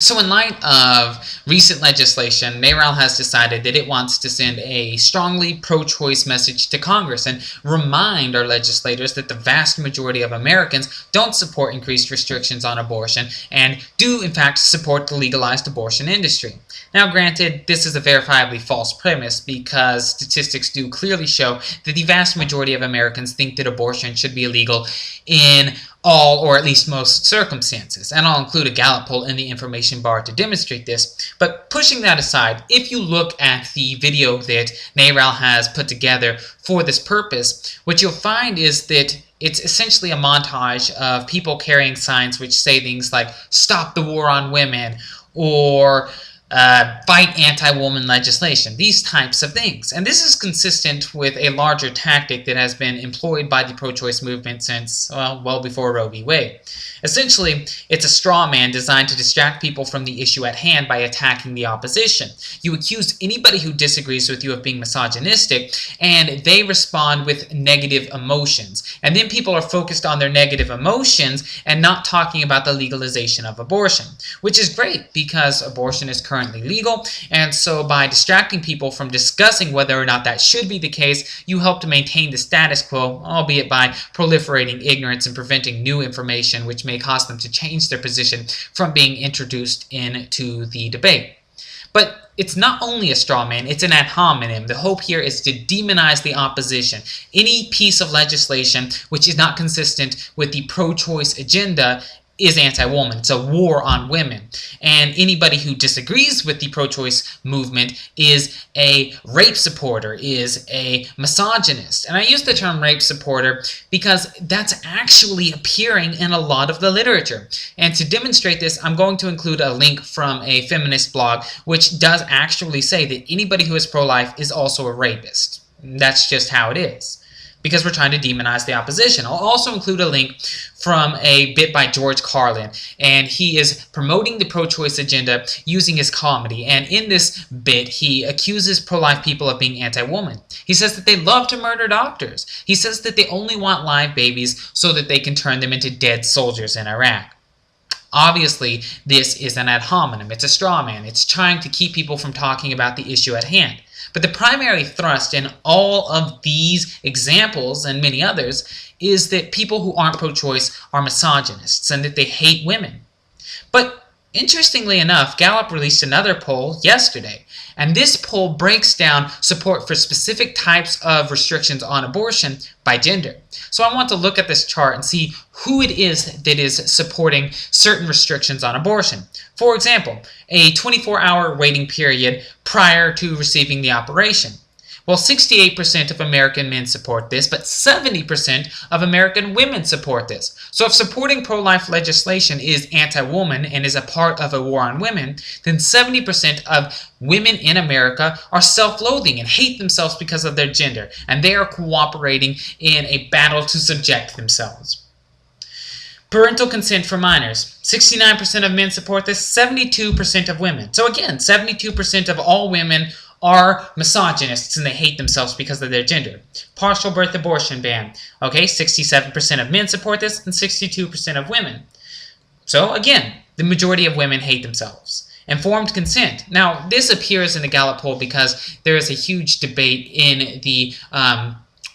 So in light of recent legislation, NARAL has decided that it wants to send a strongly pro-choice message to Congress and remind our legislators that the vast majority of Americans don't support increased restrictions on abortion and do in fact support the legalized abortion industry. Now granted, this is a verifiably false premise because statistics do clearly show that the vast majority of Americans think that abortion should be illegal in all or at least most circumstances, and I'll include a Gallup poll in the information bar to demonstrate this. But pushing that aside, if you look at the video that NARAL has put together for this purpose, what you'll find is that it's essentially a montage of people carrying signs which say things like "Stop the war on women" or fight anti-woman legislation, these types of things. And this is consistent with a larger tactic that has been employed by the pro-choice movement since, well before Roe v. Wade. Essentially, it's a straw man designed to distract people from the issue at hand by attacking the opposition. You accuse anybody who disagrees with you of being misogynistic, and they respond with negative emotions. And then people are focused on their negative emotions and not talking about the legalization of abortion, which is great because abortion is currently legal, and so by distracting people from discussing whether or not that should be the case, you help to maintain the status quo, albeit by proliferating ignorance and preventing new information which may cause them to change their position from being introduced into the debate. But it's not only a straw man, it's an ad hominem. The hope here is to demonize the opposition. Any piece of legislation which is not consistent with the pro-choice agenda is anti-woman. It's a war on women. And anybody who disagrees with the pro-choice movement is a rape supporter, is a misogynist. And I use the term rape supporter because that's actually appearing in a lot of the literature. And to demonstrate this, I'm going to include a link from a feminist blog which does actually say that anybody who is pro-life is also a rapist. That's just how it is, because we're trying to demonize the opposition. I'll also include a link from a bit by George Carlin, and he is promoting the pro-choice agenda using his comedy. And in this bit, he accuses pro-life people of being anti-woman. He says that they love to murder doctors. He says that they only want live babies so that they can turn them into dead soldiers in Iraq. Obviously, this is an ad hominem. It's a straw man. It's trying to keep people from talking about the issue at hand. But the primary thrust in all of these examples and many others is that people who aren't pro-choice are misogynists and that they hate women. But interestingly enough, Gallup released another poll yesterday, and this poll breaks down support for specific types of restrictions on abortion by gender. So I want to look at this chart and see who it is that is supporting certain restrictions on abortion. For example, a 24-hour waiting period prior to receiving the operation. Well, 68% of American men support this, but 70% of American women support this. So if supporting pro-life legislation is anti-woman and is a part of a war on women, then 70% of women in America are self-loathing and hate themselves because of their gender, and they are cooperating in a battle to subject themselves. Parental consent for minors. 69% of men support this, 72% of women. So again, 72% of all women are misogynists and they hate themselves because of their gender. Partial birth abortion ban. Okay, 67% of men support this and 62% of women. So again, the majority of women hate themselves. Informed consent. Now, this appears in the Gallup poll because there is a huge debate in the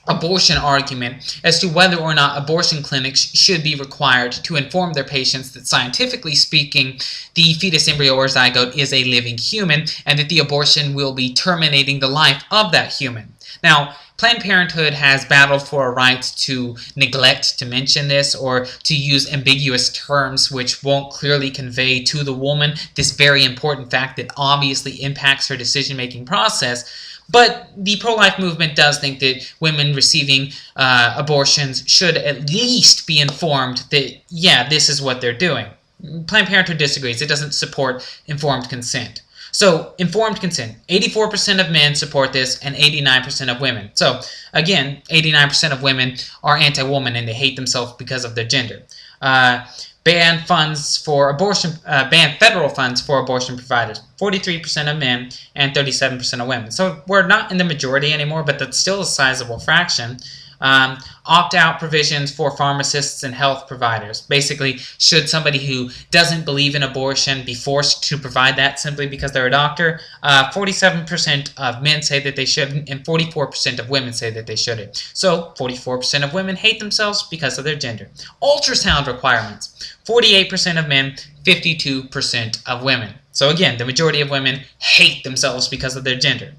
abortion argument as to whether or not abortion clinics should be required to inform their patients that scientifically speaking, the fetus, embryo, or zygote is a living human and that the abortion will be terminating the life of that human. Now, Planned Parenthood has battled for a right to neglect to mention this or to use ambiguous terms which won't clearly convey to the woman this very important fact that obviously impacts her decision-making process. But the pro-life movement does think that women receiving abortions should at least be informed that, yeah, this is what they're doing. Planned Parenthood disagrees. It doesn't support informed consent. So, informed consent. 84% of men support this and 89% of women. So, again, 89% of women are anti-woman and they hate themselves because of their gender. Ban funds for abortion, ban federal funds for abortion providers. 43% of men and 37% of women. So we're not in the majority anymore, but that's still a sizable fraction. Opt-out provisions for pharmacists and health providers. Basically, should somebody who doesn't believe in abortion be forced to provide that simply because they're a doctor? 47% of men say that they shouldn't, and 44% of women say that they shouldn't. So 44% of women hate themselves because of their gender. Ultrasound requirements. 48% of men, 52% of women. So again, the majority of women hate themselves because of their gender.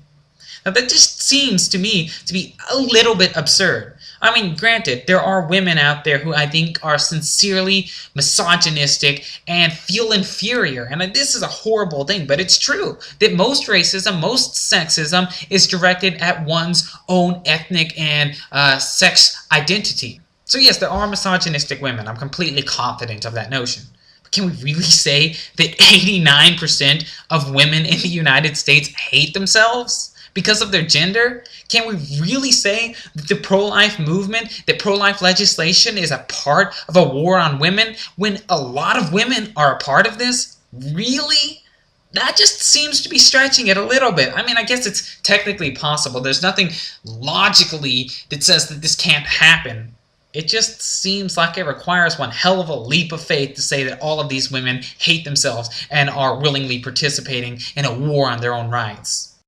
Now that just seems to me to be a little bit absurd. I mean, granted, there are women out there who I think are sincerely misogynistic and feel inferior. And this is a horrible thing, but it's true that most racism, most sexism is directed at one's own ethnic and sex identity. So yes, there are misogynistic women. I'm completely confident of that notion. But can we really say that 89% of women in the United States hate themselves because of their gender? Can we really say that the pro-life movement, that pro-life legislation is a part of a war on women when a lot of women are a part of this? Really? That just seems to be stretching it a little bit. I mean, I guess it's technically possible. There's nothing logically that says that this can't happen. It just seems like it requires one hell of a leap of faith to say that all of these women hate themselves and are willingly participating in a war on their own rights.